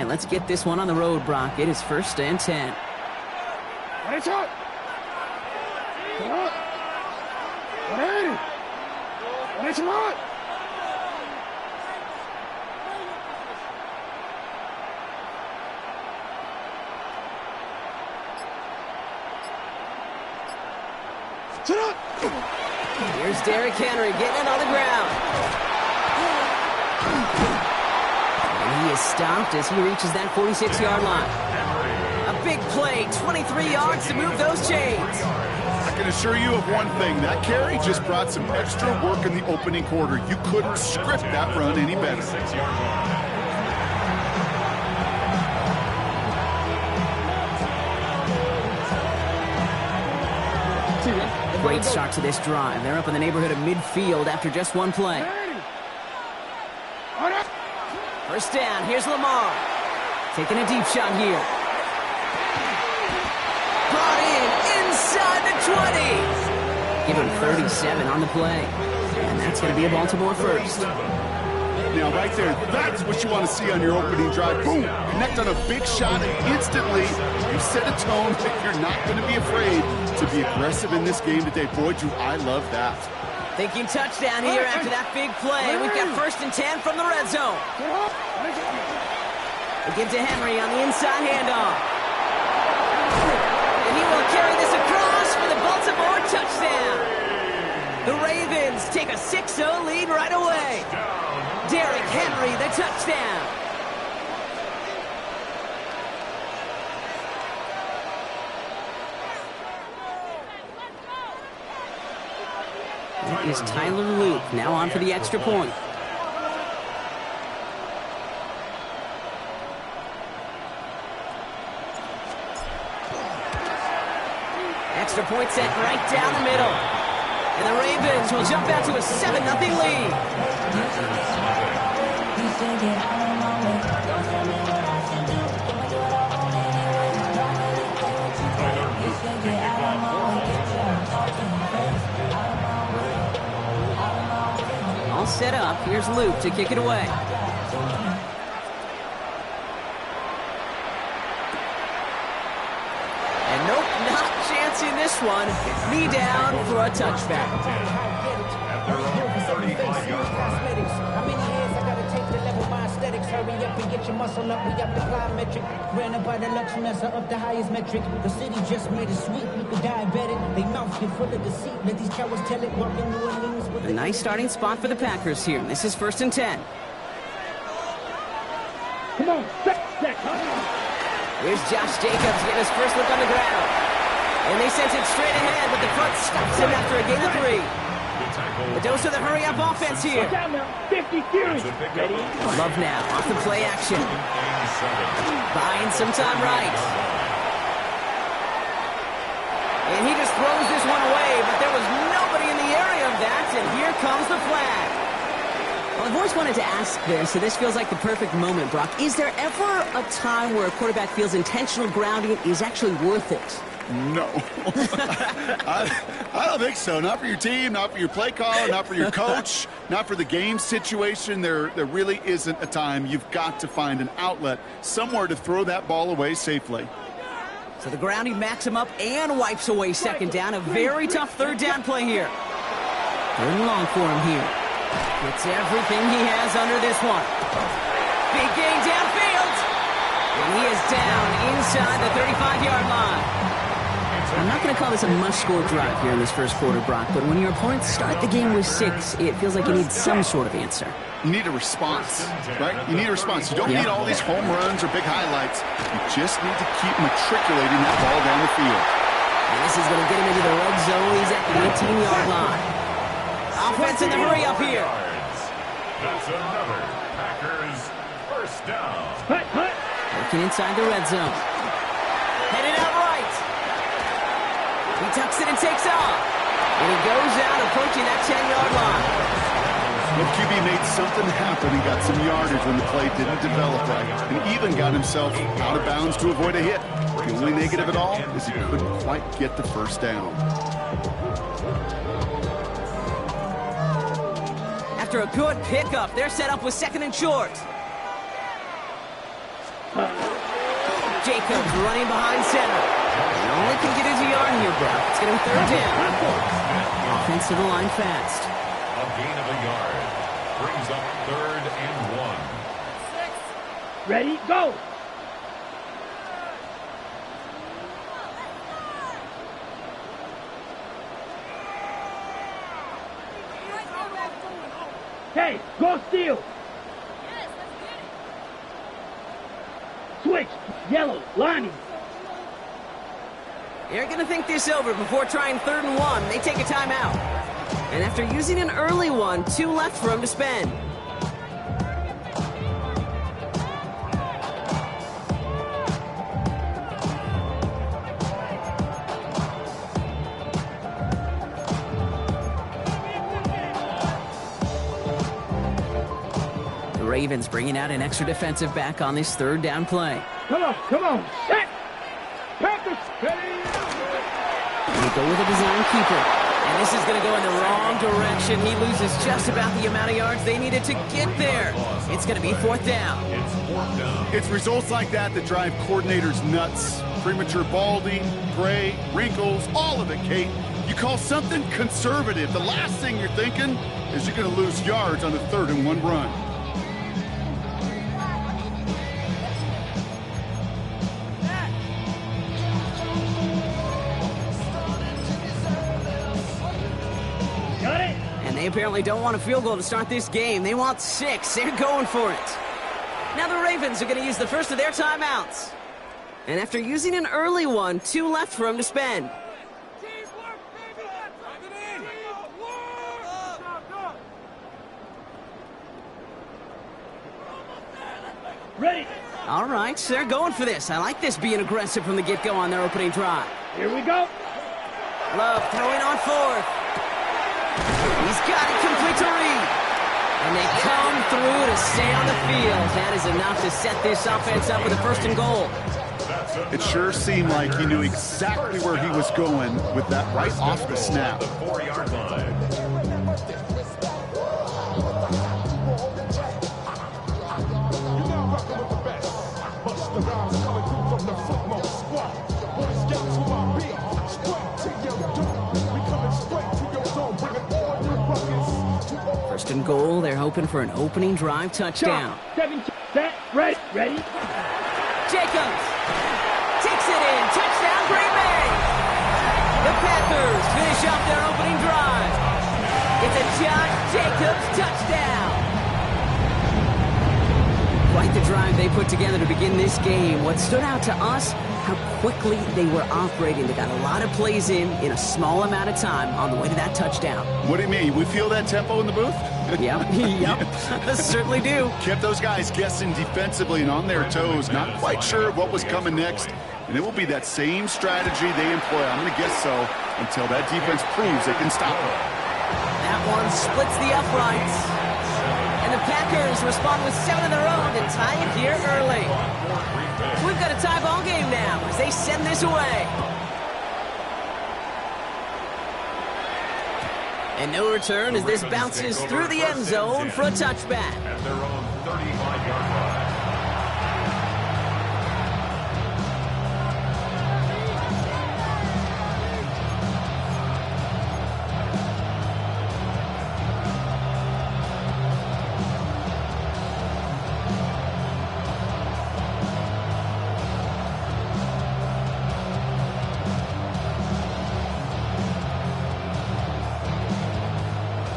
right, let's get this one on the road, Brock. It is 1st and 10. Here's Derrick Henry getting it on the ground. And he is stopped as he reaches that 46-yard line. A big play, 23 yards to move those chains. I can assure you of one thing. That carry just brought some extra work in the opening quarter. You couldn't script that run any better. Great start to this drive. They're up in the neighborhood of midfield after just one play. First down, here's Lamar. Taking a deep shot here. Brought in inside the 20. Give him 37 on the play. And that's going to be a Baltimore first. Now, right there, that's what you want to see on your opening drive. Boom! Connect on a big shot, and instantly you set a tone that you're not going to be afraid to be aggressive in this game today. Boy, do I love that. Thinking touchdown here after that big play. We've got 1st and 10 from the red zone. They give to Henry on the inside handoff. And he will carry this across for the Baltimore touchdown. The Ravens take a 6-0 lead right away. Derrick Henry, the touchdown. That is Tyler Luke, now on for the extra point. Extra point set right down the middle. And the Ravens will jump out to a 7-0 lead. All set up. Here's Luke to kick it away. And nope, not chancing this one. Knee down for a touchback. At their own 35-yard line. How many years I gotta take to level my aesthetics? Hurry up and get your muscle up. We got the plyometric. Granted by the Lux Messer up the highest metric. The city just made it sweet. We could diabetic. They mouth get full of deceit. Let these cowards tell it. Walking New Orleans with a nice starting spot for the Packers here. This is 1st and 10. Come on, set. Here's Josh Jacobs getting his first look on the ground. And they sent it straight ahead, but the front stops him after a gain of 3. The dose of the hurry-up offense here. 50 series. Ready? Love now, off the play action. Buying some time right. And he just throws this one away, but there was nobody in the area of that, and here comes the flag. Well, I've always wanted to ask this, so this feels like the perfect moment, Brock. Is there ever a time where a quarterback feels intentional grounding is actually worth it? No. I don't think so. Not for your team, not for your play caller, not for your coach, not for the game situation. There really isn't a time. You've got to find an outlet, somewhere to throw that ball away safely. So the grounding backs him up and wipes away 2nd down. A very tough 3rd down play here. 3rd and long for him here. Gets everything he has under this one. Big gain downfield. And he is down inside the 35-yard line. I'm not going to call this a must-score drive here in this first quarter, Brock, but when your opponents start the game with 6, it feels like you need some sort of answer. You need a response, right? You need a response. You don't need all these home runs or big highlights. You just need to keep matriculating that ball down the field. And this is going to get him into the red zone. He's at the 18-yard line. Offense in the hurry-up here. That's another Packers first down. Working inside the red zone. Headed out right. He tucks it and takes off. And he goes out approaching that 10-yard line. The QB made something happen and got some yardage when the play didn't develop right. And even got himself out of bounds to avoid a hit. The only negative at all is he couldn't quite get the first down. After a good pickup, they're set up with 2nd and short. Jacobs running behind center. He only can get his yard here, bro. It's going to be third down. Offense to the line fast. A gain of a yard. Brings up 3rd and 1. Ready, go. Hey, go steal. Switch, yellow, Lonnie. They're going to think this over before trying 3rd and 1. They take a timeout. And after using an early one, 2 left for him to spend. The Ravens bringing out an extra defensive back on this 3rd down play. Come on, set. Panthers, ready. They go with a design keeper. And this is going to go in the wrong direction. He loses just about the amount of yards they needed to get there. It's going to be 4th down. It's 4th down. It's results like that drive coordinators nuts. Premature balding, gray, wrinkles, all of it, Kate. You call something conservative. The last thing you're thinking is you're going to lose yards on the 3rd and 1 run. They apparently don't want a field goal to start this game. They want 6. They're going for it. Now the Ravens are going to use the first of their timeouts. And after using an early one, 2 left for them to spend. Ready. All right, so they're going for this. I like this being aggressive from the get-go on their opening drive. Here we go. Love throwing on 4th. He's got it complete to Reed. And they come through to stay on the field. That is enough to set this offense up with a 1st and goal. It sure seemed like he knew exactly where he was going with that right off the snap. The 4-yard line. First and goal, they're hoping for an opening drive touchdown. 7, set, ready. Jacobs takes it in. Touchdown, Green Bay. The Packers finish off their opening drive. It's a Josh Jacobs touchdown. Quite the drive they put together to begin this game. What stood out to us, how quickly they were operating. They got a lot of plays in a small amount of time on the way to that touchdown. What do you mean? We feel that tempo in the booth? Yep, certainly do. Kept those guys guessing defensively and on their toes, not quite sure what was coming next. And it will be that same strategy they employ, I'm going to guess so, until that defense proves they can stop them. That one splits the uprights. And the Packers respond with 7 of their own and tie it here early. So we've got a tie ball game now as they send this away. And no return as this bounces through the end zone for a touchback. At their own 35-yard line.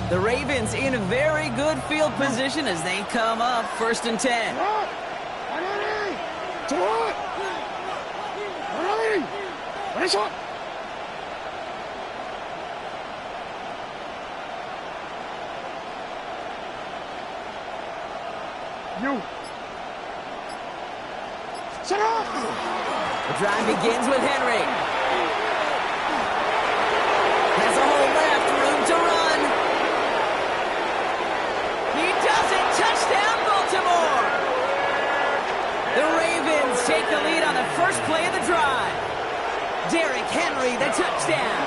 The Ravens in a very good field position as they come up 1st and 10. The drive begins with Henry. Has a hole left, room to run. He does it! Touchdown, Baltimore! The Ravens take the lead on the first play of the drive. Derrick Henry, the touchdown.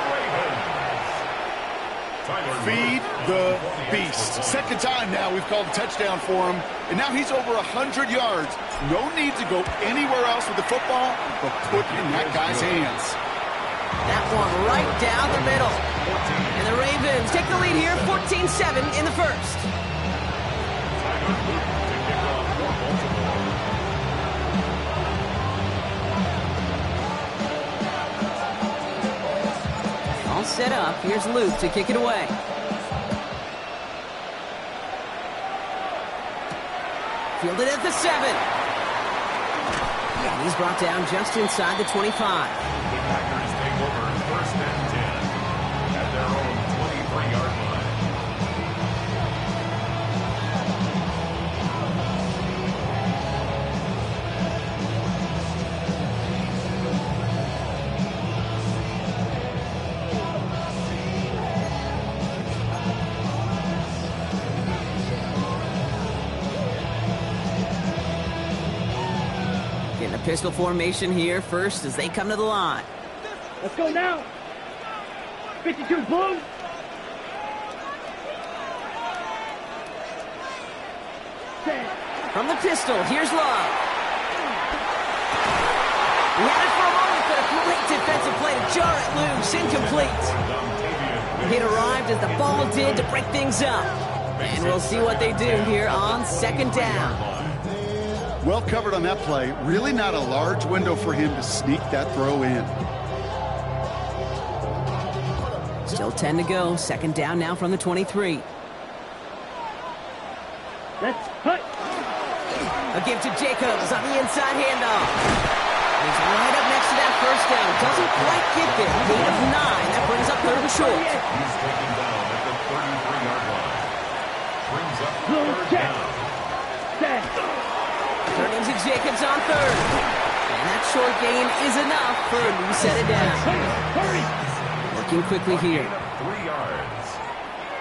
Feed the beast. Second time now we've called a touchdown for him, and now he's over 100 yards. No need to go anywhere else with the football, but put it in that guy's hands. That one right down the middle. And the Ravens take the lead here, 14-7 in the first. All set up. Here's Luke to kick it away. Fielded at the 7. And he's brought down just inside the 25. The Packers take over first and 10 at their own 23-yard line. Getting a pistol formation here first as they come to the line. Let's go now. 52 blue. From the pistol, here's Love. He had it for a moment, but a great defensive play to jar it loose. Incomplete. It arrived as the ball did to break things up. And we'll see what they do here on second down. Well covered on that play. Really not a large window for him to sneak that throw in. Still 10 to go. Second down now from the 23. Let's cut. A give to Jacobs on the inside handoff. He's right up next to that first down. Doesn't quite get there. Gain of 9. That brings up third and short. He's taken down at the 33-yard line. Brings up Blue third check. down. Set. Turning to Jacobs on third. And that short gain is enough for a new set of down. Hurry. Working quickly here. Gain of 3 yards.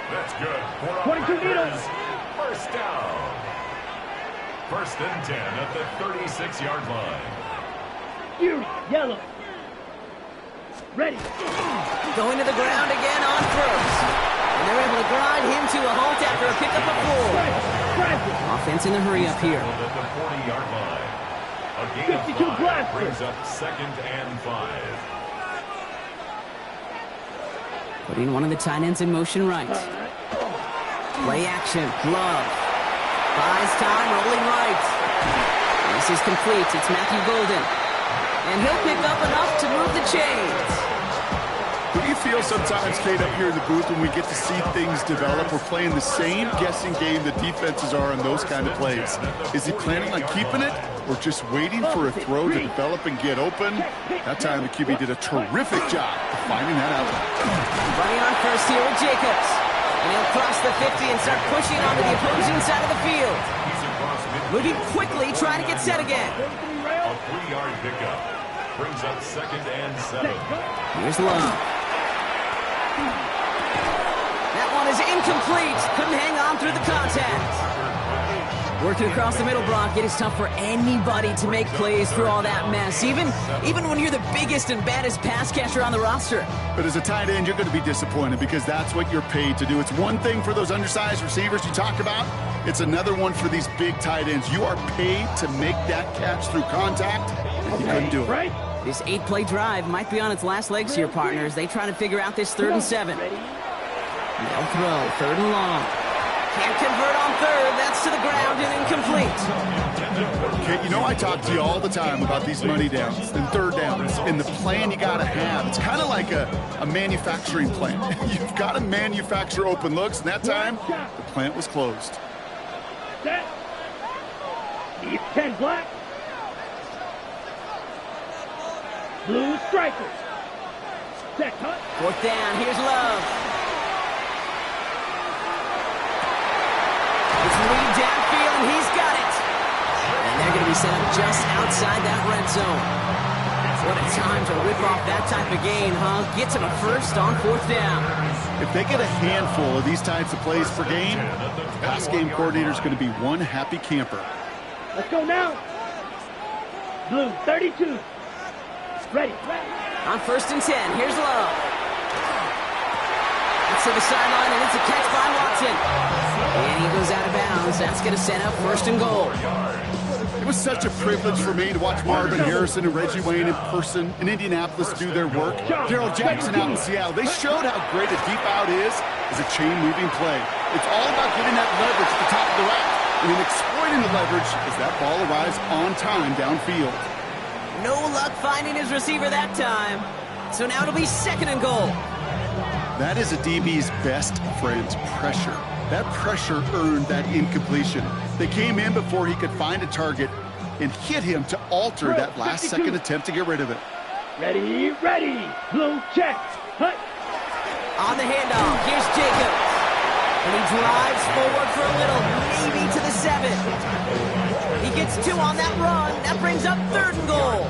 That's good. For a 22 meters. First down. First and 10 at the 36-yard line. You, yellow. Ready. Going to the ground again on first. And they're able to grind him to a halt after a pickup of 4. Offense in the hurry up here. At the 40-yard line. A gain of 52 5 blaster. brings up second and 5. Putting one of the tight ends in motion right. Play action. Love. Buys time, rolling right. This is complete. It's Matthew Golden. And he'll pick up enough to move the chains. Do you feel sometimes, Kate, up here in the booth when we get to see things develop? We're playing the same guessing game the defenses are on those kind of plays. Is he planning on keeping it or just waiting for a throw to develop and get open? That time the QB did a terrific job of finding that out. Running on first here with Jacobs. And he'll cross the 50 and start pushing onto the opposing side of the field. He's across midfield. Moving quickly, trying to get set again. A 3-yard pickup. Brings up second and 7. Here's Love. That one is incomplete. Couldn't hang on through the contact. Working across the middle, Brock. It is tough for anybody to make plays through all that mess, even when you're the biggest and baddest pass catcher on the roster. But as a tight end, you're going to be disappointed because that's what you're paid to do. It's one thing for those undersized receivers you talk about. It's another one for these big tight ends. You are paid to make that catch through contact, and you couldn't do it. Right. This 8-play drive might be on its last legs here, partners. They try to figure out this 3rd and 7. They'll throw 3rd and long. Can't convert on 3rd. That's to the ground and incomplete. Okay, you know I talk to you all the time about these money downs and 3rd downs and the plan you got to have. It's kind of like a manufacturing plant. You've got to manufacture open looks, and that time the plant was closed. Set. 10 black. Blue strikers. Set cut. 4th down. Here's Love. It's lead downfield, and he's got it. And they're going to be set up just outside that red zone. What a time to rip off that type of gain, huh? Gets him a first on 4th down. If they get a handful of these types of plays per game, the pass game coordinator is going to be one happy camper. Let's go now. Blue 32. Ready. On 1st and 10, here's Love. Gets to the sideline, and it's a catch by Watson. And he goes out of bounds. That's going to set up 1st and goal. It was such a privilege for me to watch Marvin Harrison and Reggie Wayne in person in Indianapolis do their work. Darrell Jackson out in Seattle. They showed how great a deep out is as a chain-moving play. It's all about getting that leverage at the top of the route and then exploiting the leverage as that ball arrives on time downfield. No luck finding his receiver that time. So now it'll be 2nd and goal. That is a DB's best friend, pressure. That pressure earned that incompletion. They came in before he could find a target and hit him to alter that last-second attempt to get rid of it. Ready, ready. Blue check. Hut. On the handoff, here's Jacobs. And he drives forward for a little, maybe to the 7. He gets 2 on that run. That brings up 3rd and goal.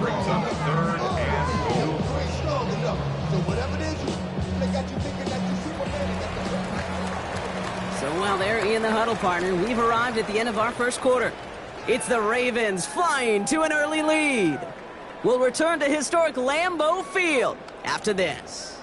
Brings up 3rd and goal. So while they're in the huddle, partner, we've arrived at the end of our 1st quarter. It's the Ravens flying to an early lead. We'll return to historic Lambeau Field after this.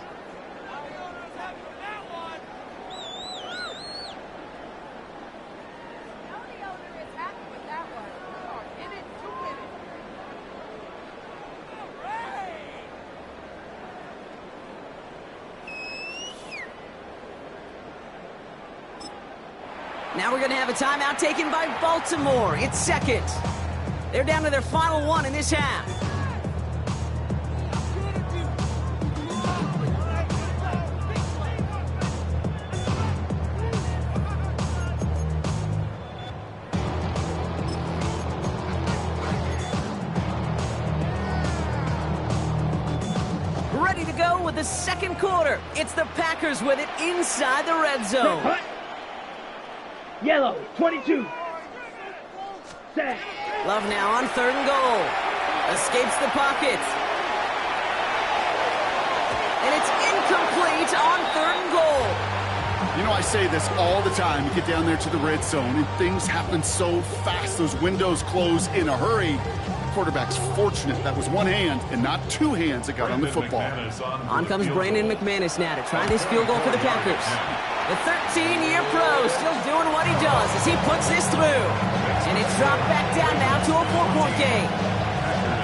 Now we're going to have a timeout taken by Baltimore. It's 2nd. They're down to their final 1 in this half. Ready to go with the 2nd quarter. It's the Packers with it inside the red zone. Yellow, 22. Sack. Love now on 3rd and goal. Escapes the pocket. And it's incomplete on 3rd and goal. You know, I say this all the time. You get down there to the red zone, and things happen so fast. Those windows close in a hurry. Quarterback's fortunate that was 1 hand and not 2 hands that got on the football. On comes Brandon McManus now to try this field goal for the Packers. The 13-year pro still doing what he does as he puts this through. And it's dropped back down now to a 4-point game.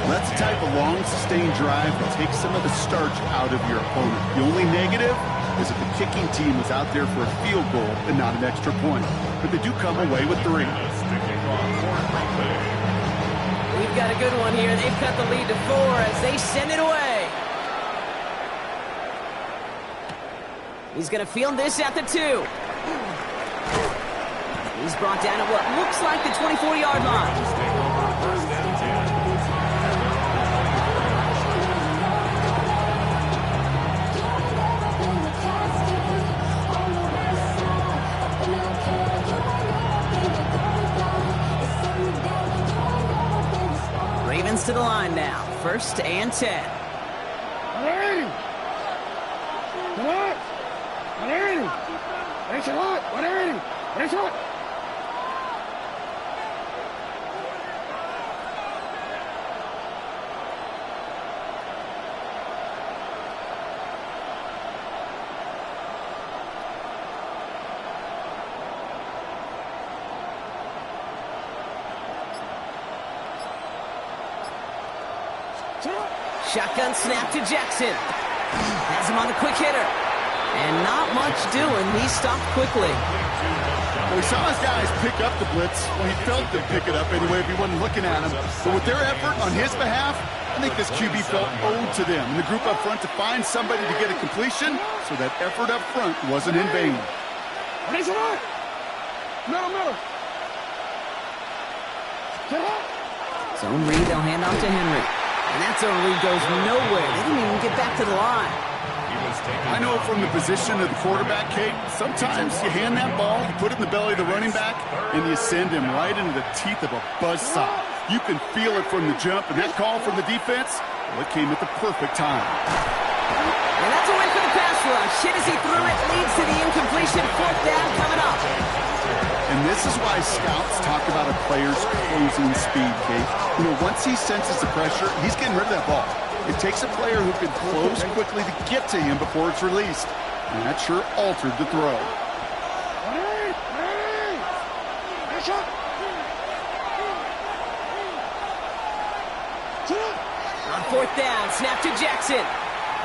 That's the type of long, sustained drive that takes some of the starch out of your opponent. The only negative is if the kicking team was out there for a field goal and not an extra point. But they do come away with 3. We've got a good one here. They've cut the lead to 4 as they send it away. He's going to field this at the 2. He's brought down at what looks like the 24-yard line. Ravens to the line now. 1st and 10. Shotgun snap to Jackson. Has him on the quick hitter. And not much doing. He stopped quickly. Well, we saw his guys pick up the blitz. Well, he felt them pick it up anyway if he wasn't looking at him. But with their effort on his behalf, I think this QB felt owed to them. And the group up front to find somebody to get a completion, so that effort up front wasn't in vain. Zone read, they'll hand off to Henry. And that zone read goes nowhere. They didn't even get back to the line. I know from the position of the quarterback, Kate, sometimes you hand that ball, you put it in the belly of the running back, and you send him right into the teeth of a buzzsaw. You can feel it from the jump, and that call from the defense, well, it came at the perfect time. And that's a win for the pass rush. Hit as he threw it, leads to the incompletion. 4th down coming up. And this is why scouts talk about a player's closing speed, Kate. You know, once he senses the pressure, he's getting rid of that ball. It takes a player who can close quickly to get to him before it's released. And that sure altered the throw. On fourth down, snap to Jackson.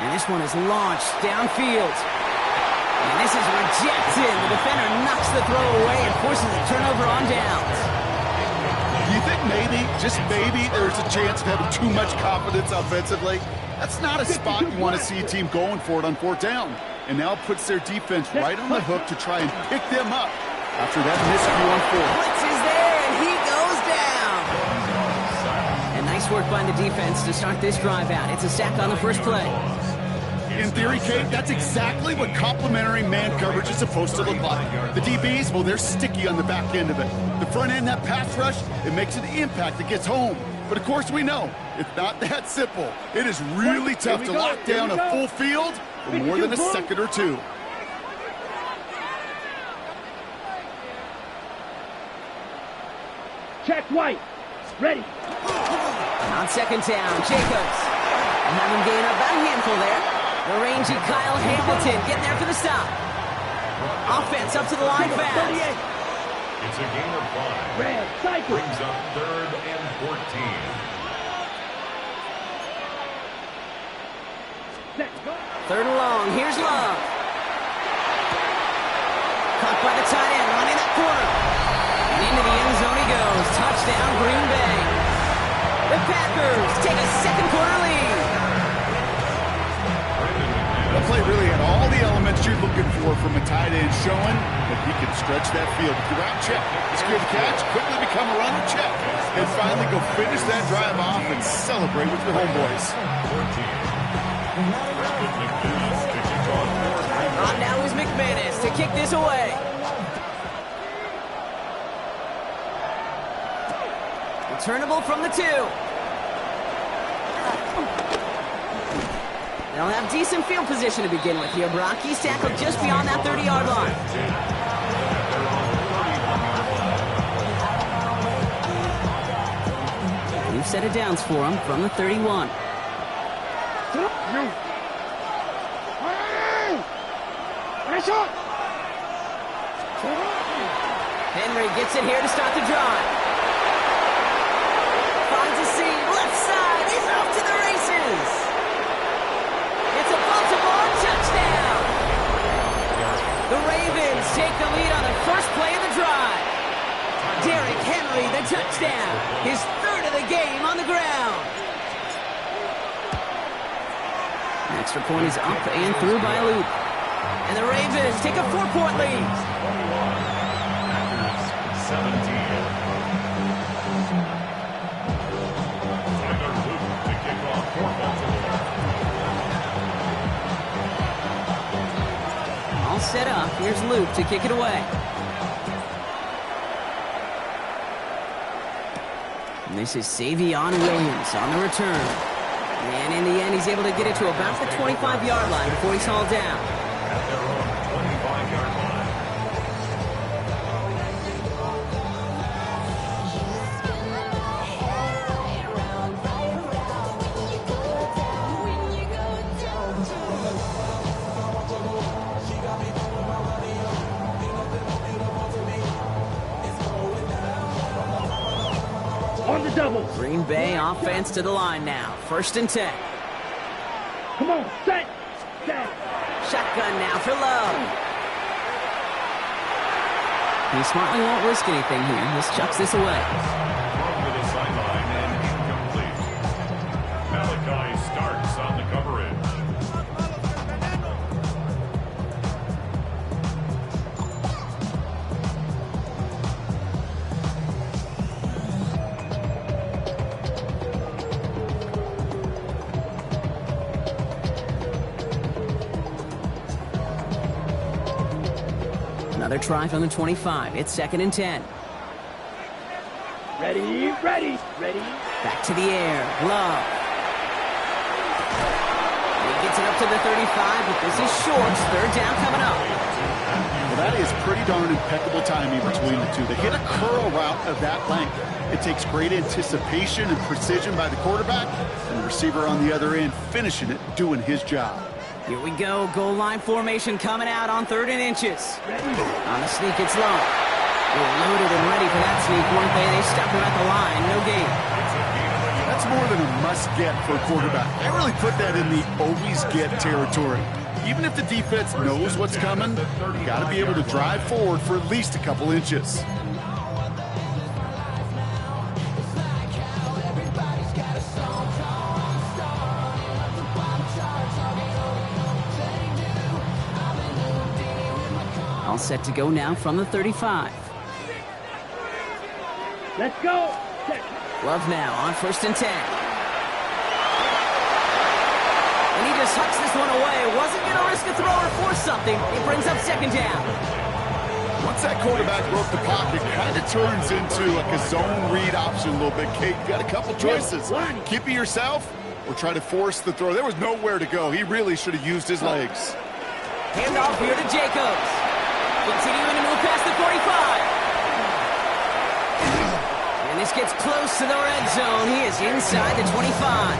And this one is launched downfield. And this is rejected. The defender knocks the throw away and forces a turnover on downs. Do you think maybe, just maybe, there's a chance of having too much confidence offensively? That's not a spot you want to see a team going for it on fourth down. And now it puts their defense right on the hook to try and pick them up after that miscue on fourth. Blitz is there, and he goes down. And nice work by the defense to start this drive out. It's a sack on the first play. In theory, Kate, that's exactly what complementary man coverage is supposed to look like. The DBs, well, they're sticky on the back end of it. The front end, that pass rush, it makes an impact that gets home. But of course we know, it's not that simple. It is really tough to lock down a full field for more than a second or two. Check White. Ready. On second down, Jacobs. And have him gain about a handful there. The rangy Kyle Hamilton getting there for the stop. Offense up to the line fast. It's a gain of 5. Red cycle. Brings up 3rd and 14. Third and long. Here's Love. Caught by the tight end, running that corner. And into the end zone he goes. Touchdown, Green Bay. The Packers take a second quarter lead. The play really had all the elements you're looking for from a tight end, showing that he can stretch that field. Route check, secure the catch, quickly become a runner check, and finally go finish that drive off and celebrate with your homeboys. On now is McManus to kick this away. Returnable from the 2. They'll have decent field position to begin with here, Brock. He's tackled just beyond that 30-yard line. New set of downs for him from the 31. Henry gets it here to start the drive. Finds a seam, left side, he's off to the races. It's a Baltimore touchdown. The Ravens take the lead on the first play of the drive. Derrick Henry, the touchdown. His 3rd of the game on the ground. An extra point is up and through by a loop. And the Ravens take a 4-point lead. 17. Tyler Luke to kick off for Baltimore. All set up. Here's Luke to kick it away. And this is Savion Williams on the return. And in the end, he's able to get it to about the 25-yard line before he's hauled down. At their own 25-yard line. On the double. Green Bay offense to the line now. 1st and 10. Come on, set. Shotgun now for Love. He smartly won't risk anything here. Just chucks this away. Thrown to the sideline and incomplete. Malachi starts on the coverage. Another try from the 25. It's 2nd and 10. Ready. Back to the air. Love. And he gets it up to the 35, but this is short. 3rd down coming up. Well, that is pretty darn impeccable timing between the two. They hit a curl route of that length. It takes great anticipation and precision by the quarterback, and the receiver on the other end finishing it, doing his job. Here we go. Goal line formation coming out on 3rd and inches. On the sneak, it's low. They were loaded and ready for that sneak, weren't they? They stopped him at the line. No gain. That's more than a must-get for a quarterback. I really put that in the always-get territory. Even if the defense knows what's coming, you got to be able to drive forward for at least a couple inches. All set to go now from the 35. Let's go. Love now on 1st and 10. And he just hucks this one away. Wasn't going to risk a throw or force something. It brings up 2nd down. Once that quarterback broke the pocket, kind of turns into like a zone read option a little bit. Kate, you got a couple choices. Keep it yourself or try to force the throw. There was nowhere to go. He really should have used his legs. Handoff here to Jacobs. Continuing to move past the 45. And this gets close to the red zone. He is inside the 25.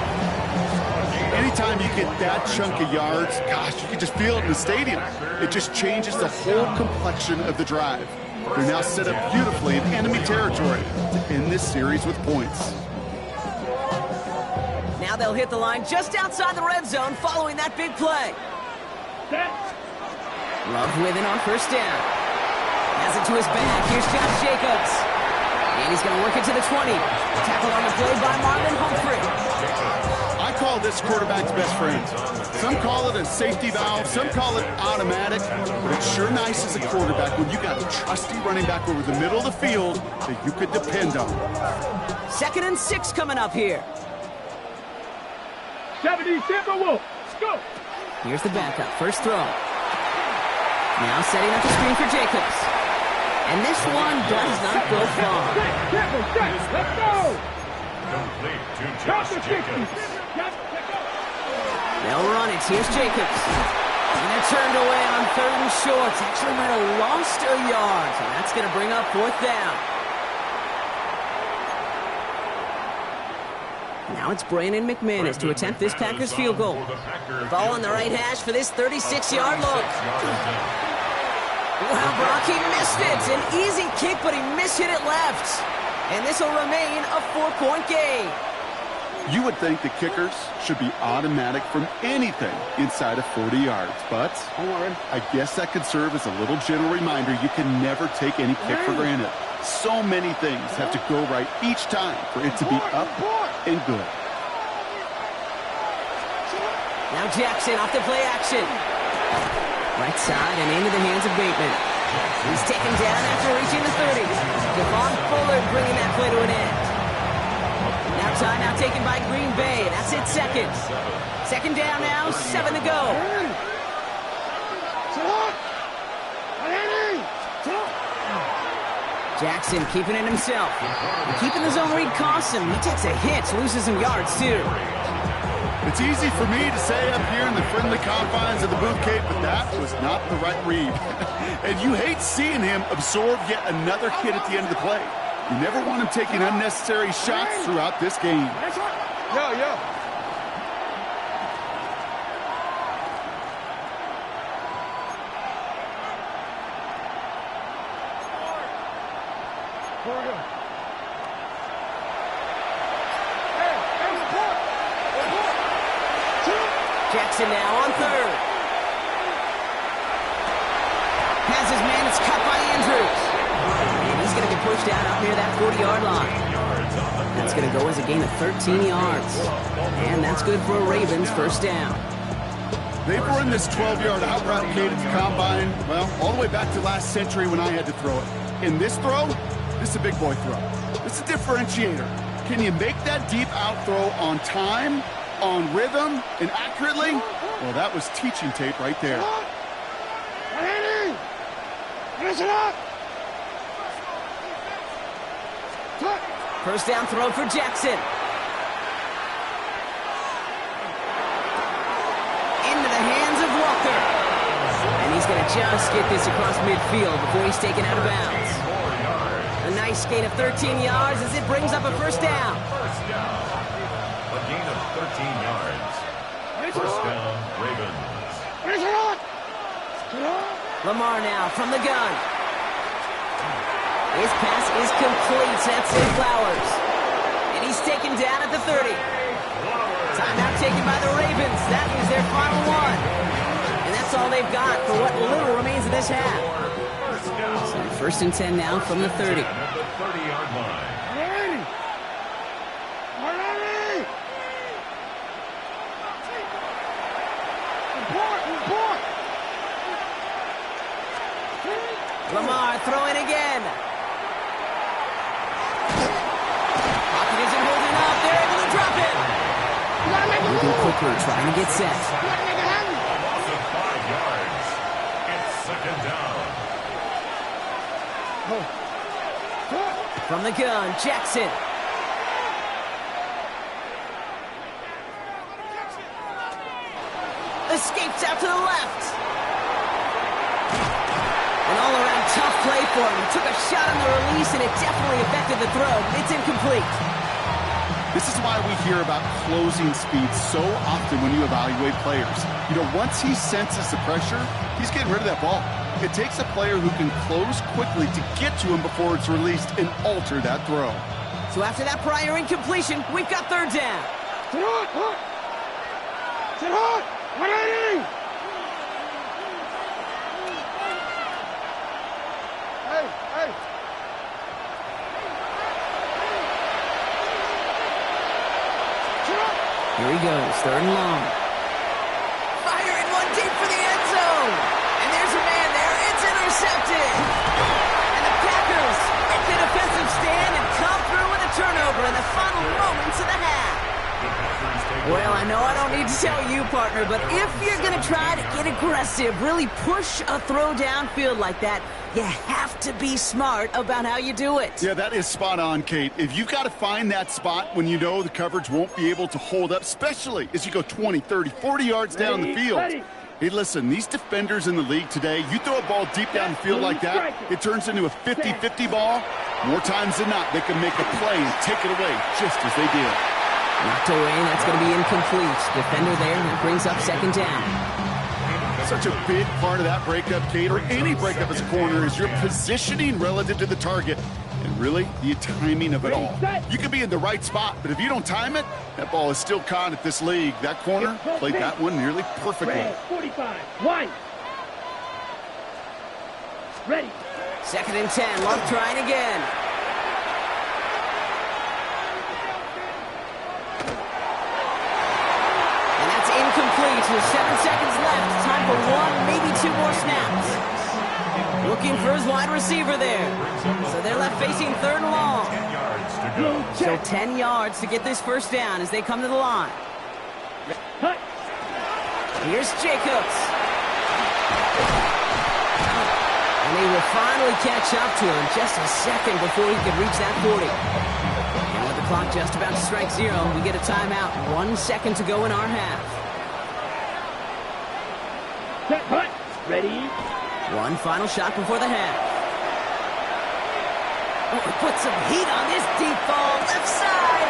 Anytime you get that chunk of yards, gosh, you can just feel it in the stadium. It just changes the whole complexion of the drive. They're now set up beautifully in enemy territory to end this series with points. Now they'll hit the line just outside the red zone following that big play. Love with it on 1st down. Has it to his back. Here's Josh Jacobs. And he's going to work it to the 20. Tackle on the play by Marlon Humphrey. I call this quarterback's best friend. Some call it a safety valve. Some call it automatic. But it's sure nice as a quarterback when you got a trusty running back over the middle of the field that you could depend on. 2nd and 6 coming up here. 70 Timberwolves. Let's go. Here's the backup. First throw. Now setting up the screen for Jacobs. And this one does not go far. Let's go. Complete to Josh Jacobs. They'll run it. Here's Jacobs. And they're turned away on 3rd and short. Actually might have lost a yard. And that's going to bring up 4th down. Now it's Brandon McManus to attempt this Packers field goal. Ball on the right hash for this 36-yard look. Wow, Brock, he missed it. An easy kick, but he mishit it left. And this will remain a 4-point game. You would think the kickers should be automatic from anything inside of 40 yards. But I guess that could serve as a little gentle reminder you can never take any kick for granted. So many things have to go right each time for it to be up and good. Now Jackson off the play action. Right side and into the hands of Bateman. He's taken down after reaching the 30. Devon Fuller bringing that play to an end. Now timeout taken by Green Bay. That's it, 2nd. 2nd down now, 7 to go. Jackson keeping it himself. And keeping the zone read costs him. He takes a hit, loses some yards too. It's easy for me to say up here in the friendly confines of the booth, Kate, but that was not the right read. And you hate seeing him absorb yet another hit at the end of the play. You never want him taking unnecessary shots throughout this game. Yo. Jackson now on 3rd. Has his man, it's cut by Andrews. And he's going to be pushed out up near that 40-yard line. That's going to go as a gain of 13 yards. And that's good for a Ravens 1st down. They've run this 12-yard out route, Kate, at the combine, well, all the way back to last century when I had to throw it. In this throw, this is a big boy throw. This is a differentiator. Can you make that deep out throw on time, on rhythm, and accurately? Well, that was teaching tape right there. First down throw for Jackson. Into the hands of Walker. And he's going to just get this across midfield before he's taken out of bounds. A nice gain of 13 yards as it brings up a 1st down. First down. A gain of 13 yards. First down, Ravens. Lamar now from the gun. His pass is complete. That's Zay Flowers. And he's taken down at the 30. Timeout taken by the Ravens. That is their final one. And that's all they've got for what little remains of this half. So 1st and 10 now from the 30. At the 30-yard line. Lamar throwing again. Pocket isn't holding up. They're able to drop it. Moving quickly, trying to get set. Loss of 5 yards. It's 2nd down. From the gun, Jackson. Escapes out to the left. An all-around tough play for him. He took a shot on the release, and it definitely affected the throw. It's incomplete. This is why we hear about closing speed so often when you evaluate players. You know, once he senses the pressure, he's getting rid of that ball. It takes a player who can close quickly to get to him before it's released and alter that throw. So after that prior incompletion, we've got 3rd down. Here he goes, 3rd and long. Firing one deep for the end zone. And there's a man there. It's intercepted. And the Packers make the defensive stand and come through with a turnover in the final moments of the half. Well, I know I don't need to tell you, partner, but if you're going to try to get aggressive, really push a throw downfield like that, you have to be smart about how you do it. Yeah, that is spot on, Kate. If you've got to find that spot when you know the coverage won't be able to hold up, especially as you go 20, 30, 40 yards down the field. Hey, listen, these defenders in the league today, you throw a ball deep down the field like that, it turns into a 50-50 ball. More times than not, they can make a play and take it away just as they did. Knocked away, and that's going to be incomplete. Defender there, and that brings up 2nd down. Such a big part of that breakup, Kate, or any breakup as a corner, is your positioning relative to the target and really the timing of it all. You can be in the right spot, but if you don't time it, that ball is still caught at this league. That corner played that one nearly perfectly. 45. 1. Ready. 2nd and 10. Love trying again. And that's incomplete with 7 seconds left. Time for 1, maybe 2 more snaps. Looking for his wide receiver there. So they're left facing 3rd and long. 10 yards to go. So 10 yards to get this 1st down as they come to the line. Here's Jacobs. And they will finally catch up to him just a second before he could reach that 40. And with the clock just about to strike 0, we get a timeout. 1 second to go in our half. Ready. One final shot before the half. Oh, put some heat on this deep ball. Left side.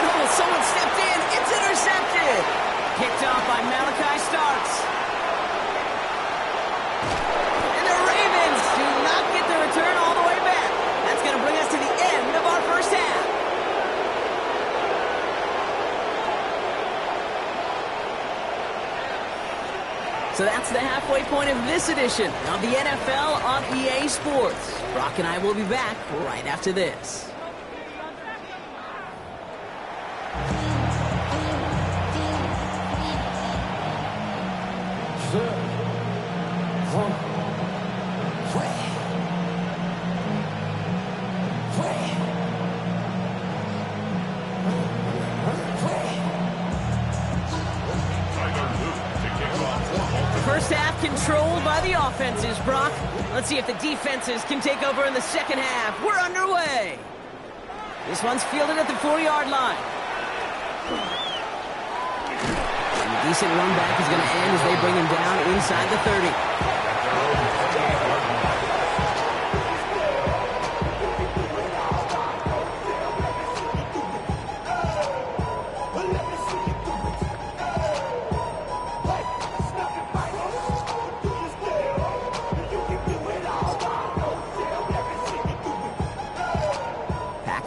And oh, someone stepped in. It's intercepted. Picked off by Malachi Starks. And the Ravens do not get the return all the way back. That's going to bring us to the end of our 1st half. So that's the halfway point of this edition of the NFL on EA Sports. Brock and I will be back right after this. First half controlled by the offenses, Brock. Let's see if the defenses can take over in the 2nd half. We're underway. This one's fielded at the 40-yard line. And a decent run back is going to end as they bring him down inside the 30.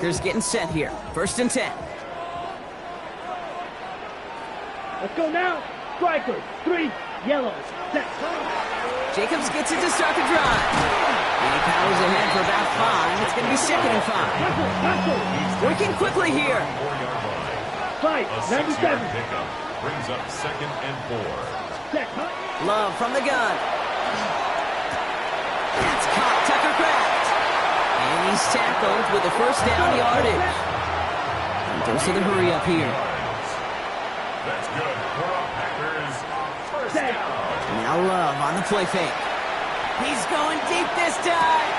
Packers getting set here. 1st and 10. Let's go now. Strikers, 3, yellow, set. Jacobs gets it to start the drive. And he powers ahead for about 5. It's going to be 2nd and 5. Working quickly here. 4-yard line. Fight, A 97. 6-yard pickup brings up 2nd and 4. Set, Love from the gun. That's caught Tucker Kraft. And he's tackled with the 1st down yardage. And goes to the hurry up here. That's good for a Packers 1st down. Now Love on the play fake. He's going deep this time.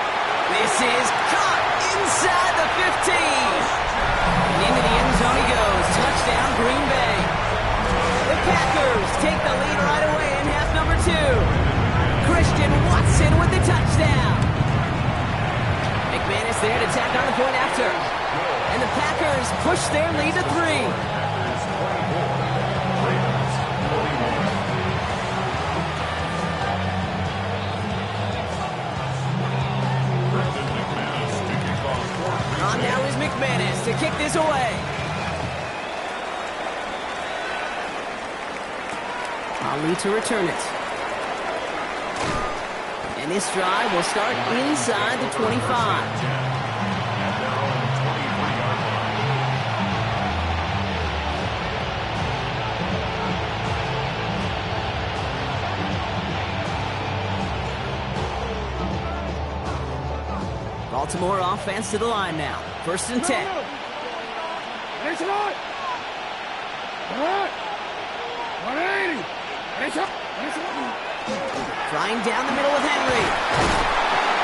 This is caught inside the 15. And into the end zone he goes. Touchdown, Green Bay. The Packers take the lead right away in half number 2. Christian Watson with the touchdown. McManus there to tack on the point after. And the Packers push their lead to 3. On now is McManus to kick this away. Ali to return it. And this drive will start inside the 25. Baltimore offense to the line now. 1st and 10. Trying down the middle with Henry.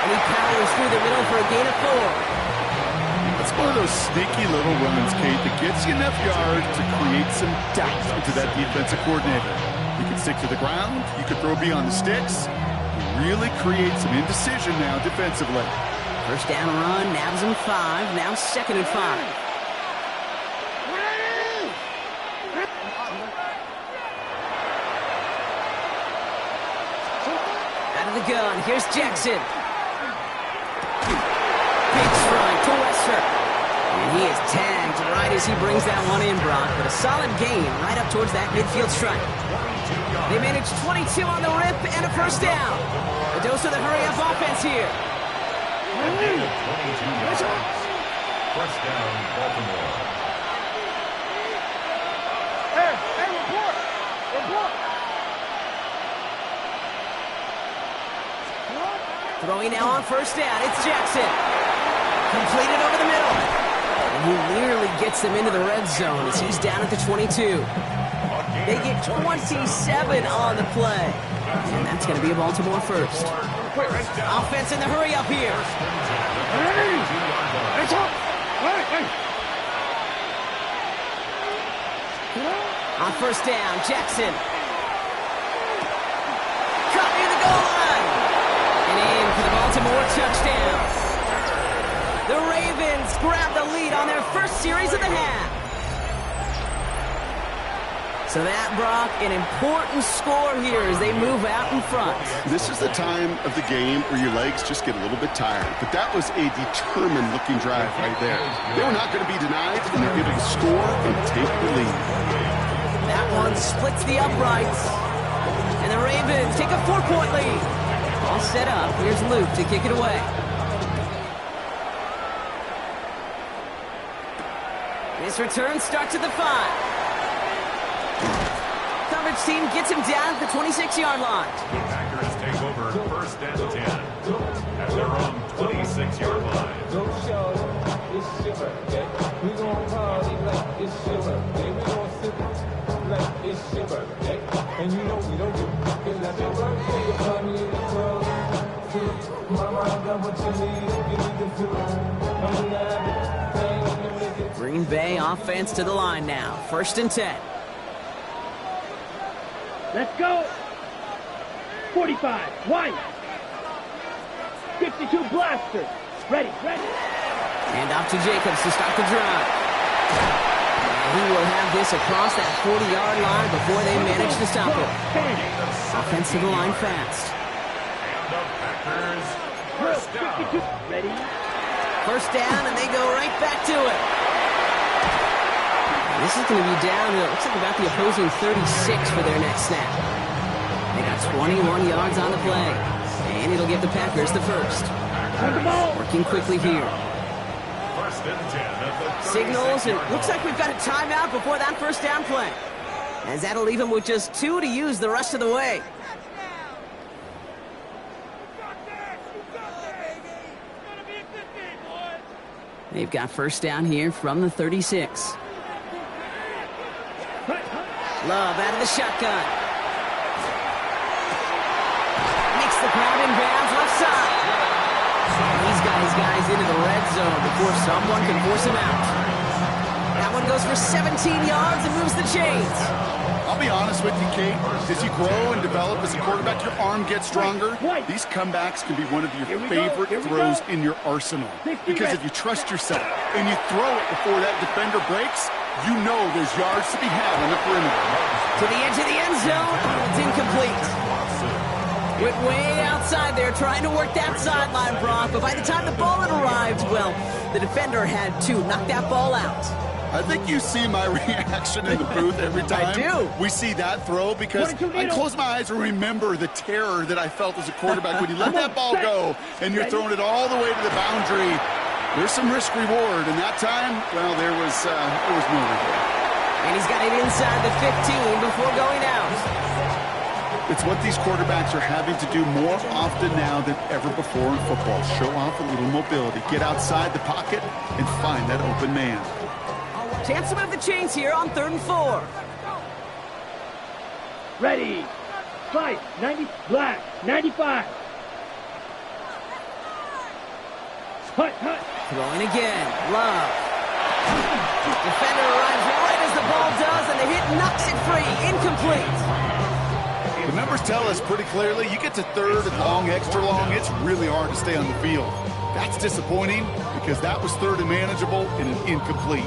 And he powers through the middle for a gain of 4. It's one of those sneaky little runs, Kate, that gets you enough yards to create some doubt into that defensive coordinator. You can stick to the ground. You can throw beyond the sticks. You really create some indecision now defensively. 1st down run, nabs him 5, now 2nd and 5. Out of the gun, here's Jackson. Big strike to Wester. And he is tagged right as he brings that one in, Brock, but a solid gain right up towards that midfield strike. They manage 22 on the rip and a 1st down. A dose of the hurry-up offense here. 22 yards. 1st down, Baltimore. Hey, report. Throwing now on 1st down, it's Jackson. Completed over the middle. And he nearly gets them into the red zone as he's down at the 22. They get 27 on the play. And that's going to be a Baltimore 1st. Offense in the hurry up here. On 1st down, Jackson. Cut near the goal line. And in for the Baltimore touchdown. The Ravens grab the lead on their 1st series of the half. So that, Brock, an important score here as they move out in front. This is the time of the game where your legs just get a little bit tired. But that was a determined-looking drive right there. They were not going to be denied, and they're able to score and take the lead. That one splits the uprights. And the Ravens take a 4-point lead. All set up. Here's Luke to kick it away. This return starts at the 5. Coverage team gets him down at the 26-yard line. The Packers take over 1st and 10 at their own 26-yard line. Green Bay offense to the line now. 1st and 10. Let's go. 45, White. 52 Blaster. Ready. And off to Jacobs to start the drive. He will have this across that 40-yard line before they manage to stop it. Offense to the line fast. And the Packers 1st down. Ready. First down, and they go right back to it. This is going to be down to, it looks like about the opposing 36 for their next snap. They got 21 yards on the play, and it'll give the Packers the first. Working quickly here. First and 10 at the Signals, and looks like we've got a timeout before that first down play, as that'll leave them with just 2 to use the rest of the way. They've got first down here from the 36. Love out of the shotgun. Makes the grab in bounds left side. He's got his guys into the red zone before someone can force him out. That one goes for 17 yards and moves the chains. I'll be honest with you, Kate. As you grow and develop as a quarterback, your arm gets stronger. These comebacks can be one of your favorite throws in your arsenal. Because if you trust yourself and you throw it before that defender breaks, you know there's yards to be had on the perimeter. To the edge of the end zone. It's incomplete. Went way outside there trying to work that sideline, Brock. But by the time the ball had arrived, well, the defender had to knock that ball out. I think you see my reaction in the booth every time I do. we see that throw, because I close my eyes and remember the terror that I felt as a quarterback when you let that ball go and you're throwing it all the way to the boundary. There's some risk reward, and that time, well, there was no reward. And he's got it inside the 15 before going out. It's what these quarterbacks are having to do more often now than ever before in football. Show off a little mobility, get outside the pocket, and find that open man. Chance to move the chains here on 3rd and 4. Ready. Fight. 90. Black. 95. Hut. Throwing again. Love. Defender arrives right as the ball does, and the hit knocks it free. Incomplete. The numbers tell us pretty clearly, you get to 3rd and long, extra long, it's really hard to stay on the field. That's disappointing, because that was 3rd and manageable and an incomplete.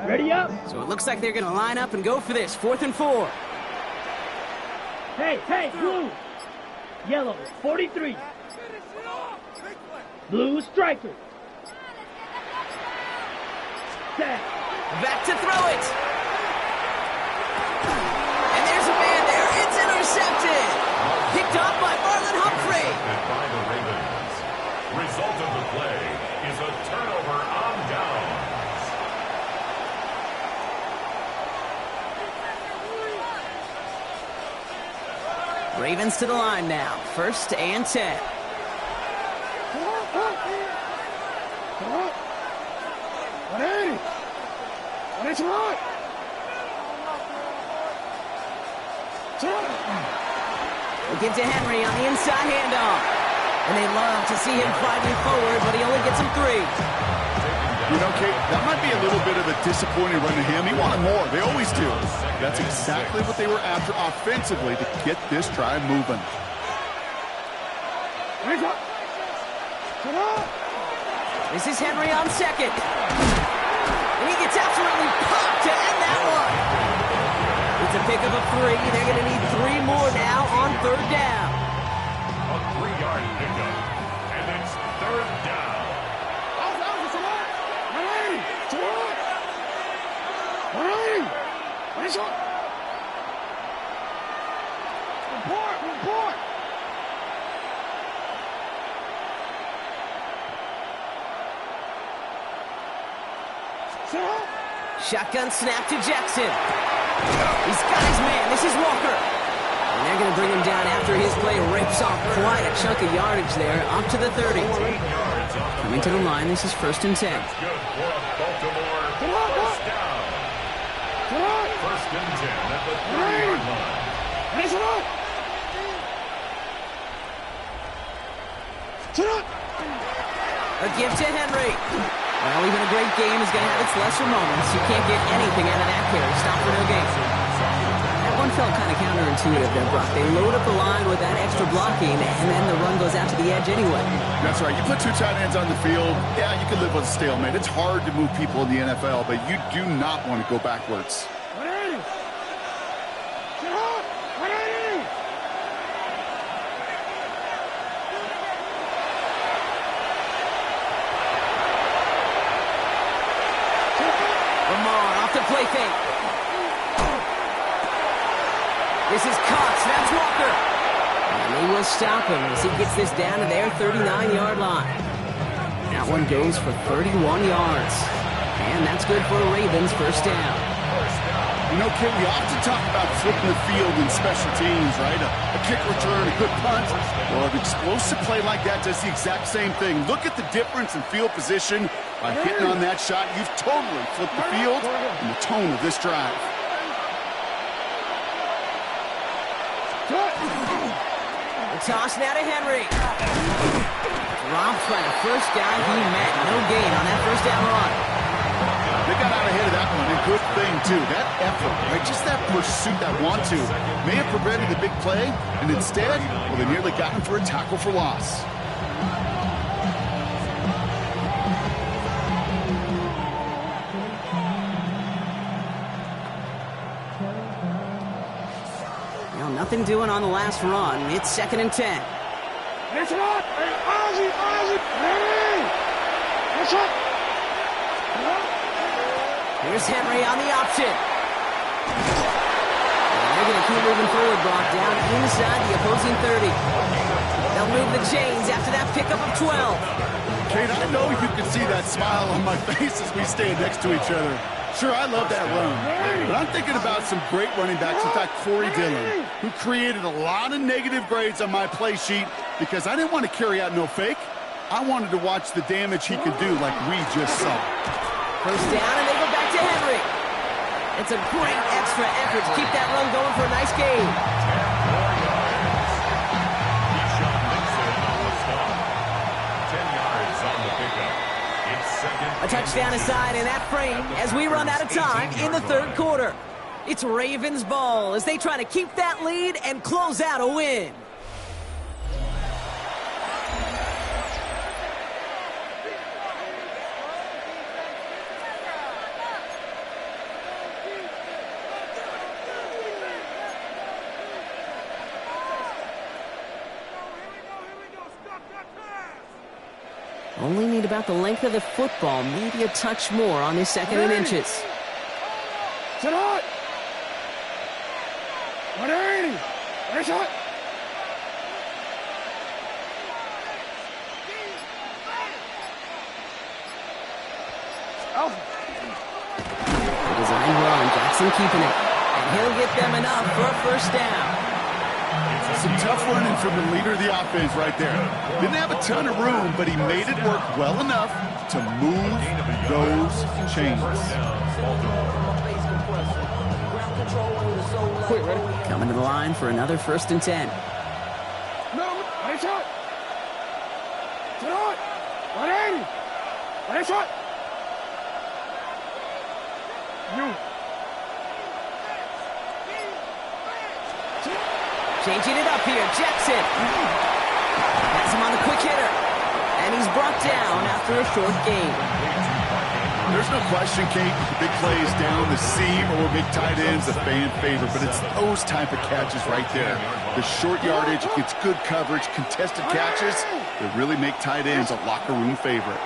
Ready up. So it looks like they're going to line up and go for this. 4th and 4. Hey, blue. Yellow, 43. Blue striker. Set. Back to throw it. And there's a man there. It's intercepted. Picked off by Marlon Humphrey. by the Ravens. Result of the play is a turnover on downs. Ravens to the line now. 1st and 10. We'll give to Henry on the inside handoff. And they love to see him fighting forward, but he only gets him 3. You know, Kate, that might be a little bit of a disappointing run to him. He wanted more. They always do. That's exactly what they were after offensively to get this drive moving. This is Henry on 2nd. And he gets absolutely popped to end that one. It's a pickup of 3. They're going to need 3 more now on 3rd down. A 3-yard pickup. And it's 3rd down. Report! Shotgun snap to Jackson. He's got his man. This is Walker. And they're going to bring him down after his play rips off quite a chunk of yardage there, up to the 30. Coming to the line, this is 1st and 10. That's good for a Baltimore first down. 1st and 10 at the 3-yard line. A give to Henry. Well, even a great game is going to have its lesser moments. You can't get anything out of that carry. Stop for no gain. That one felt kind of counterintuitive there, Brock. They load up the line with that extra blocking, and then the run goes out to the edge anyway. That's right. You put two tight ends on the field, yeah, you can live with a stalemate. It's hard to move people in the NFL, but you do not want to go backwards. Off the play fake. This is Cox. That's Walker. And they will stop him as he gets this down to their 39-yard line. That one goes for 31 yards. And that's good for the Ravens' first down. You know, Kate, we often talk about flipping the field in special teams, right? A kick return, a good punt. Well, an explosive play like that does the exact same thing. Look at the difference in field position. By hitting on that shot, you've totally flipped the field and the tone of this drive. The toss now to Henry. Dropped by the first guy he met. No gain on that first down run. They got out ahead of that one, and good thing, too. That effort, right, just that pursuit, that want-to, may have prevented the big play, and instead, well, they nearly got him for a tackle for loss. Well, nothing doing on the last run. It's 2nd and 10. Here's Henry on the option. And they're going to keep moving forward, Brock, down inside the opposing 30. They'll move the chains after that pickup of 12. Kate, I know you can see that smile on my face as we stand next to each other. Sure, I love that run, but I'm thinking about some great running backs. In fact, Corey Dillon, who created a lot of negative grades on my play sheet because I didn't want to carry out no fake. I wanted to watch the damage he could do like we just saw. First down, and they go back to Henry. It's a great extra effort to keep that run going for a nice gain. 10 yards on the pickup. It's second. A touchdown aside in that frame as we run out of time in the third quarter. It's Ravens ball as they try to keep that lead and close out a win. Only need about the length of the football, maybe a touch more on this 2nd and inches. Sit out! 180! Nice shot! Design run, Jackson keeping it. And he'll get them enough for a first down. Some tough running from the leader of the offense right there. Didn't have a ton of room, but he made it work well enough to move those chains. Coming to the line for another 1st and 10. No, nice shot! Sit out! 180! Nice shot! You. Changing it up here, Jackson. Has him on the quick hitter. And he's brought down after a short gain. There's no question, Kate, big plays down the seam or big tight ends, a fan favorite, but it's those type of catches right there. The short yardage, gets good coverage, contested catches that really make tight ends a locker room favorite.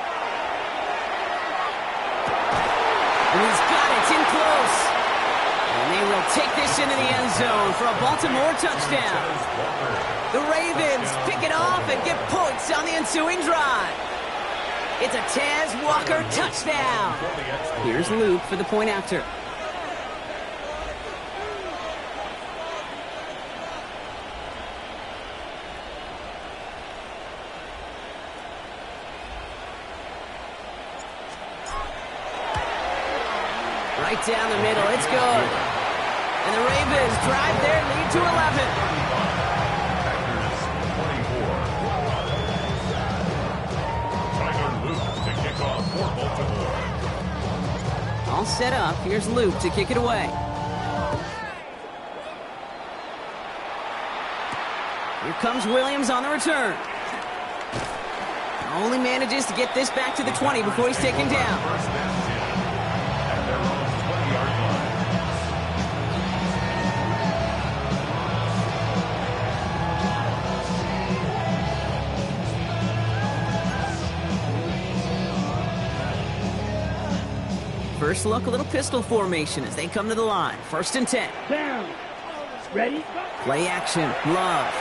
And he's got it, it's in close. And they will take this into the end zone for a Baltimore touchdown. The Ravens pick it off and get points on the ensuing drive. It's a Taz Walker touchdown. Here's Luke for the point after. Right down the middle, it's good. And the Ravens drive their lead to 11. All set up. Here's Luke to kick it away. comes Williams on the return. Only manages to get this back to the 20 before he's taken down. First down at their own 20-yard line. First look, a little pistol formation as they come to the line. 1st and 10. Down. Ready? Play action. Love.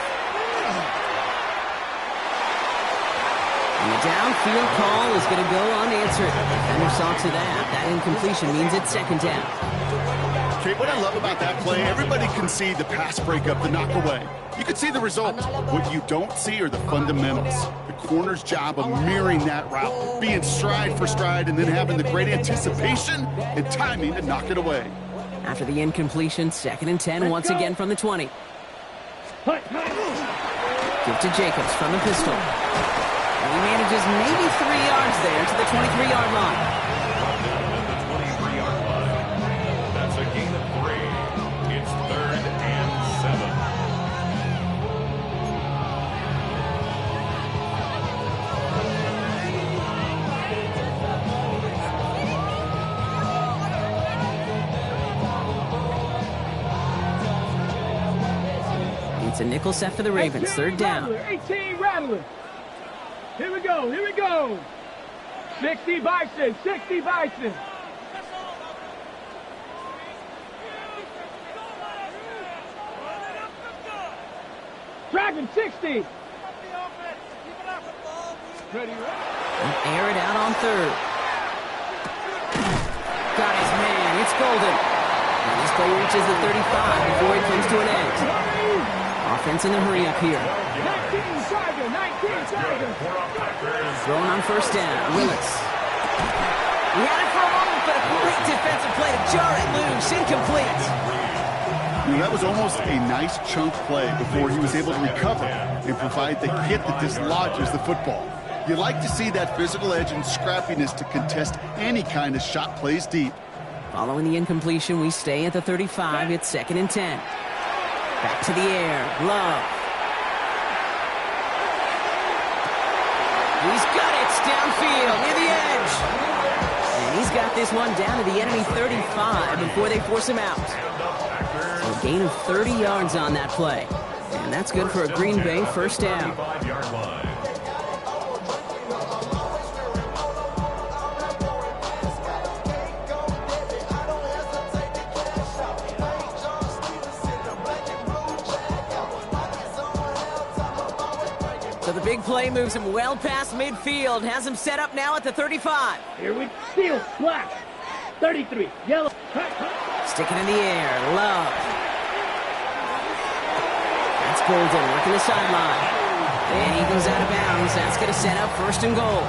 And the downfield call is going to go unanswered. Defender saw to that. That incompletion means it's 2nd down. Okay, what I love about that play, everybody can see the pass breakup, the knock away. You can see the result. What you don't see are the fundamentals. The corner's job of mirroring that route, being stride for stride, and then having the great anticipation and timing to knock it away. After the incompletion, 2nd and 10 once again from the 20. Give to Jacobs from the pistol. And he manages maybe 3 yards there to the 23-yard line. At the 23-yard line. That's a gain of 3. It's 3rd and 7. It's a nickel set for the Ravens. 3rd down. 18 Rattler. Here we go. Here we go. 60 Bison. 60 Bison. Dragon 60. Ready, Air it out on 3rd. Got his man. It's Golden. And this play reaches the 35 before it comes to an end. Offense in the hurry up here. 19 Tiger. 19 Tiger. Thrown on 1st down. Willis. He had it for a moment, but a great defensive play to jar it loose. Incomplete. That was almost a nice chunk play before he was able to recover and provide the hit that dislodges the football. You like to see that physical edge and scrappiness to contest any kind of shot plays deep. Following the incompletion, we stay at the 35. It's 2nd and 10. Back to the air. Love. He's got it. It's downfield near the edge. And he's got this one down to the enemy 35 before they force him out. So a gain of 30 yards on that play. And that's good for a Green Bay 1st down. 35-yard line. So the big play moves him well past midfield, has him set up now at the 35. Here we steal. Black. 33. Yellow. Sticking in the air. Love. That's Golden working the sideline. And he goes out of bounds. That's going to set up 1st and goal.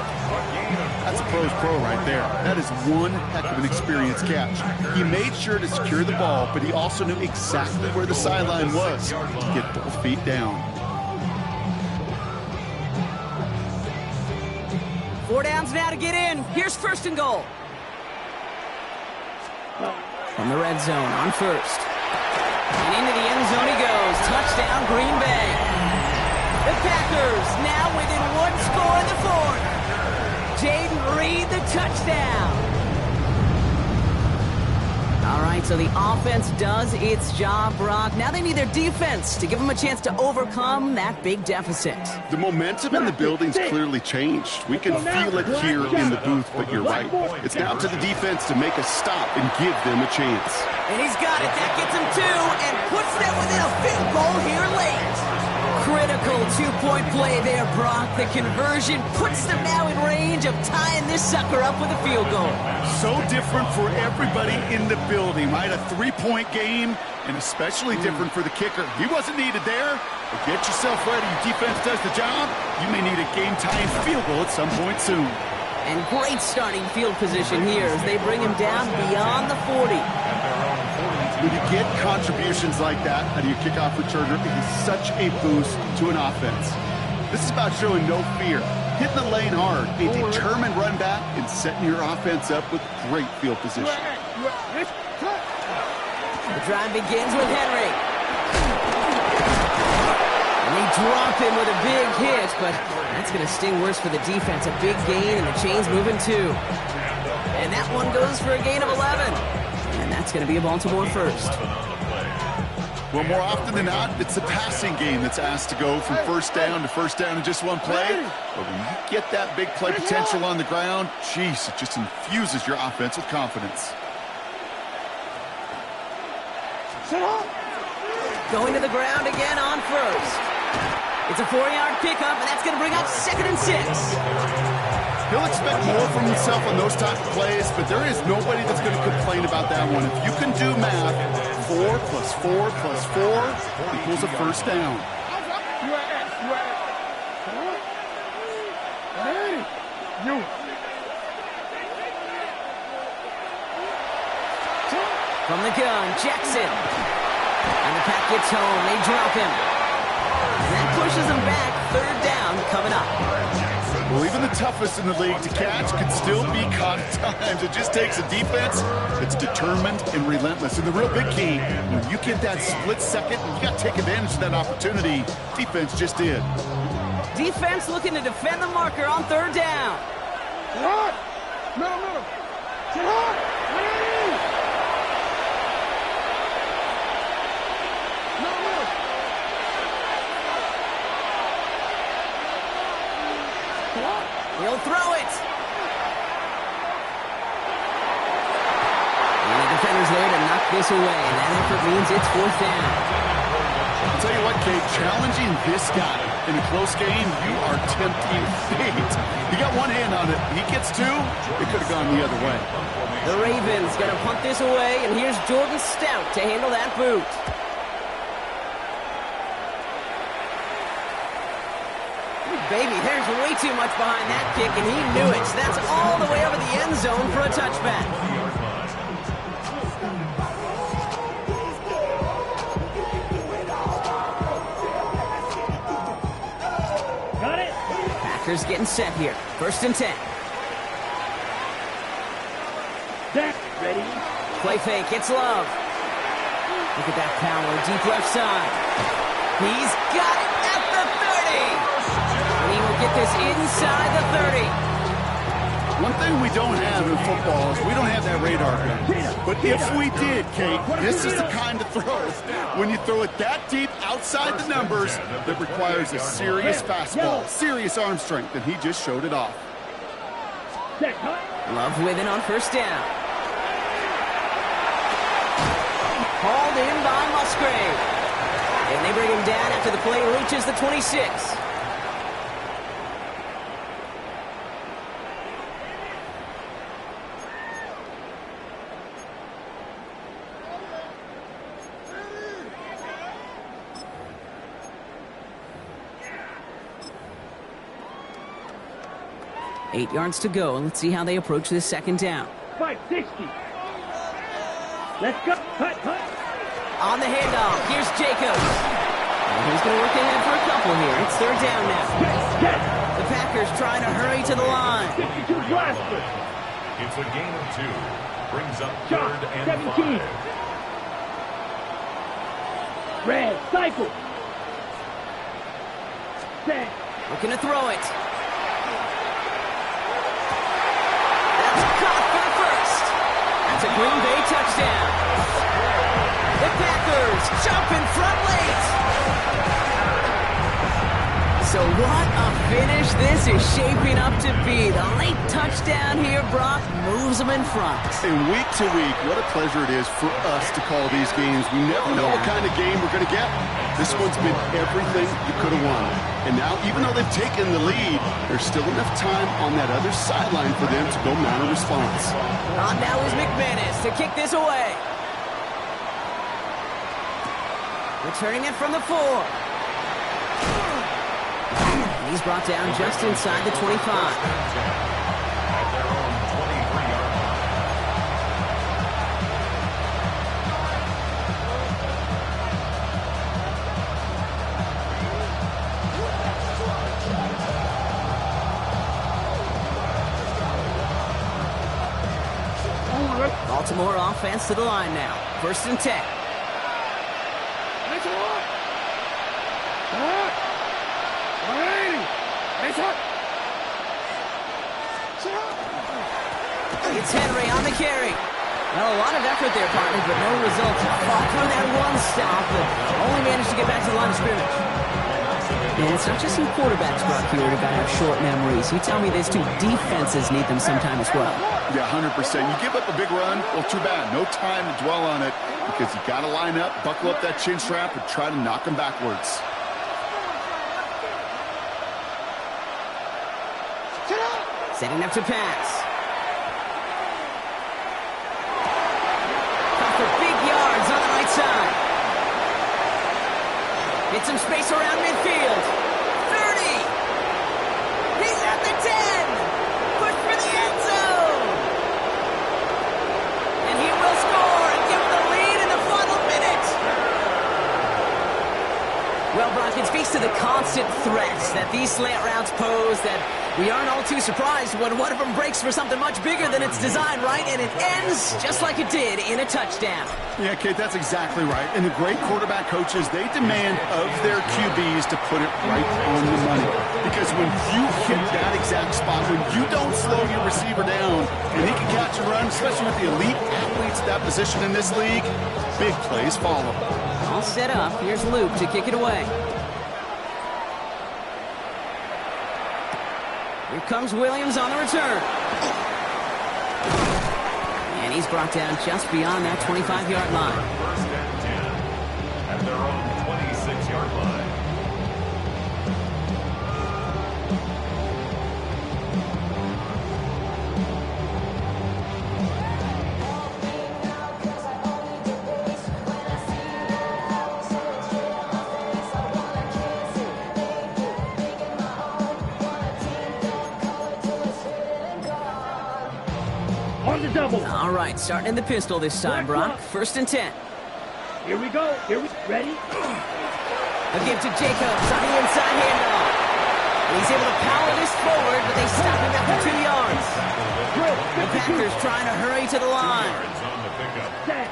That's a pro's pro right there. That is one heck of an experienced catch. He made sure to secure the ball, but he also knew exactly where the sideline was to get both feet down. 4 downs now to get in. Here's 1st and goal. From the red zone on 1st. And into the end zone he goes. Touchdown, Green Bay. The Packers now within 1 score in the 4th. Jaden Reed, the touchdown. All right, so the offense does its job, Brock. Now they need their defense to give them a chance to overcome that big deficit. The momentum in the building's clearly changed. We can feel it here in the booth, but you're right. It's now to the defense to make a stop and give them a chance. And he's got it. That gets him 2 and puts them within a field goal here late. Critical 2-point play there, Brock. The conversion puts them now in range of tying this sucker up with a field goal. So different for everybody in the building, right? A 3-point game, and especially different for the kicker. He wasn't needed there, but get yourself ready. Your defense does the job. You may need a game-tying field goal at some point soon. And great starting field position here as they bring him down beyond the 40. When you get contributions like that out of your kickoff returner, it is such a boost to an offense. This is about showing no fear, hitting the lane hard, a determined run back, and setting your offense up with great field position. The drive begins with Henry. And he drop him with a big hit, but that's going to sting worse for the defense. A big gain, and the chain's moving too. And that one goes for a gain of 11. And that's going to be a Baltimore first. Well, more often than not, it's the passing game that's asked to go from first down to first down in just one play. But when you get that big play potential on the ground, geez, it just infuses your offense with confidence. Going to the ground again on first. It's a 4-yard pickup, and that's going to bring up 2nd and 6. He'll expect more from himself on those type of plays, but there is nobody that's going to complain about that one. If you can do math, 4 plus 4 plus 4 equals a first down. From the gun, Jackson. And the pack gets home. They drop him. And that pushes them back. 3rd down coming up. Well, even the toughest in the league to catch can still be caught at times. It just takes a defense that's determined and relentless. And the real big key, when you get that split second, you got to take advantage of that opportunity. Defense just did. Defense looking to defend the marker on 3rd down. He'll throw it. And the defender's there to knock this away, and that effort means it's 4th down. I'll tell you what, Kate, challenging this guy in a close game, you are tempting fate. He got one hand on it. He gets 2, it could have gone the other way. The Ravens going to punt this away, and here's Jordan Stout to handle that boot. Baby, there's way too much behind that kick, and he knew it. That's all the way over the end zone for a touchback. Got it. Packers getting set here. 1st and 10. Set. Ready. Play fake. It's Love. Look at that power. Deep left side. He's got it at the 30. And he will get this inside the 30. One thing we don't have in football is we don't have that radar gun. But if we did, Kate, this is the kind of throw, when you throw it that deep outside the numbers, that requires a serious fastball, serious arm strength, and he just showed it off. Love with it on 1st down. Hauled in by Musgrave. And they bring him down after the play reaches the 26. Eight yards to go. Let's see how they approach this 2nd down. 560. Let's go. Cut. On the handoff, here's Jacobs. And he's going to work ahead for a couple here. It's 3rd down now. The Packers trying to hurry to the line. 62 Glasper. It's a gain of 2. Brings up Shot. 3rd and 17. 5. Red. Cycle. Set. Looking to throw it. That's caught for the 1st. That's a Green Bay touchdown. The Packers jump in front late. So what a finish this is shaping up to be. The late touchdown here, Brock, moves them in front. And week to week, what a pleasure it is for us to call these games. We never know what kind of game we're going to get. This one's been everything you could have won. And now, even though they've taken the lead, there's still enough time on that other sideline for them to go mount a response. On now is McManus to kick this away. Returning it from the 4. And he's brought down just inside the 25. At their own 23-yard line. Baltimore offense to the line now. 1st and 10. It's Henry on the carry. Well, a lot of effort there, partner, but no results. Fought through that one stop, but only managed to get back to the line of scrimmage. And it's not just some quarterbacks, Brock, here who have short memories. You tell me this too, defenses need them sometime as well. Yeah, 100%. You give up a big run, well, too bad. No time to dwell on it because you got to line up, buckle up that chin strap, and try to knock them backwards. Setting up to pass. Caught for big yards on the right side. Get some space around midfield. 30. He's at the 10. Push for the end zone. And he will score and give them the lead in the final minute. Well, Brock, it speaks to the constant threats that these slant routes pose that we aren't all too surprised when one of them breaks for something much bigger than its design, right? And it ends just like it did in a touchdown. Yeah, Kate, that's exactly right. And the great quarterback coaches, they demand of their QBs to put it right on the money. Because when you hit that exact spot, when you don't slow your receiver down and he can catch and run, especially with the elite athletes at that position in this league, big plays follow. All set up. Here's Luke to kick it away. Here comes Williams on the return. And he's brought down just beyond that 25-yard line. First and 10 at their own 26-yard line. All right, starting in the pistol this time, Brock. First and 10. Here we go. Ready? A give to Jacobs on the inside handoff. And he's able to power this forward, but they stop him after 2 yards. The Packers trying to hurry to the line. On the pickup. Here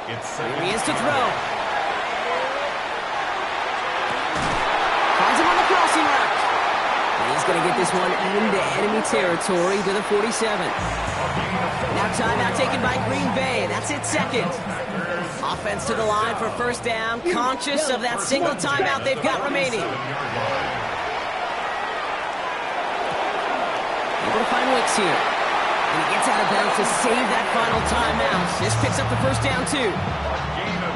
he is to throw. Finds him on the crossing route. And he's going to get this one into enemy territory to the 47. Now timeout taken by Green Bay. That's its second. Offense to the line for first down. Conscious of that single timeout they've got remaining. Able to find Wicks here. And he gets out of bounds to save that final timeout. This picks up the first down, too.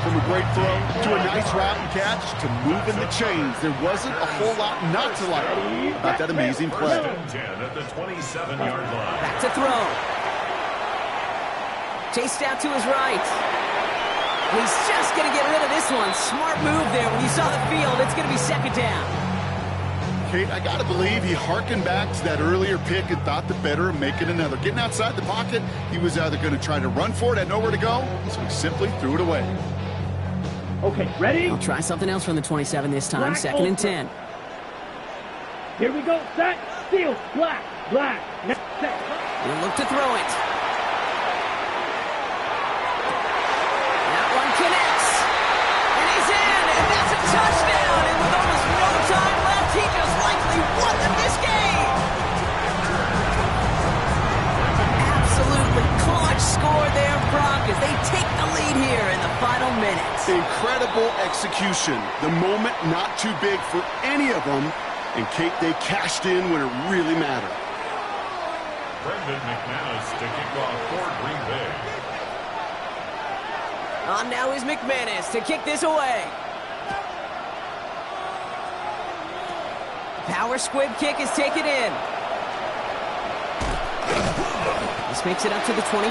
From a great throw to a nice route and catch to moving the chains. There wasn't a whole lot not to like about that amazing play. 10 at the 27-yard line. Back to throw. Chased out to his right. He's just going to get rid of this one. Smart move there. When you saw the field, it's going to be second down. Kate, I got to believe he hearkened back to that earlier pick and thought the better of making another. Getting outside the pocket, he was either going to try to run for it, had nowhere to go, so he simply threw it away. Okay, ready? I'll try something else from the 27 this time. Second and 10. Here we go. Set. Steal. Black. Next set. He'll look to throw it. That one connects. And he's in. And that's a touchdown. And with almost no time left, he just likely won them this game. Absolutely clutch score there, Brock, as they take the lead here in the final minutes. Incredible execution. The moment not too big for any of them. And Kate, they cashed in when it really mattered. Brendan McManus to kick off for Green Bay. On now is McManus to kick this away. Power squib kick is taken in. This makes it up to the 25.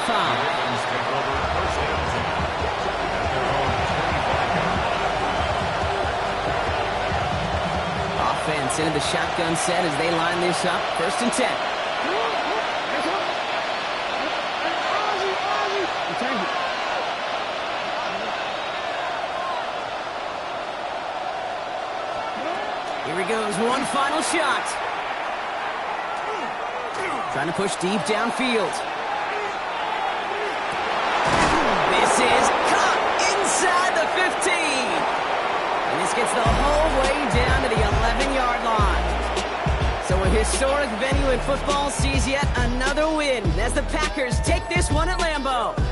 Offense into the shotgun set as they line this up. First and 10. Here he goes, one final shot. Trying to push deep downfield. This is caught inside the 15. And this gets the whole way down to the 11-yard line. So a historic venue in football sees yet another win as the Packers take this one at Lambeau.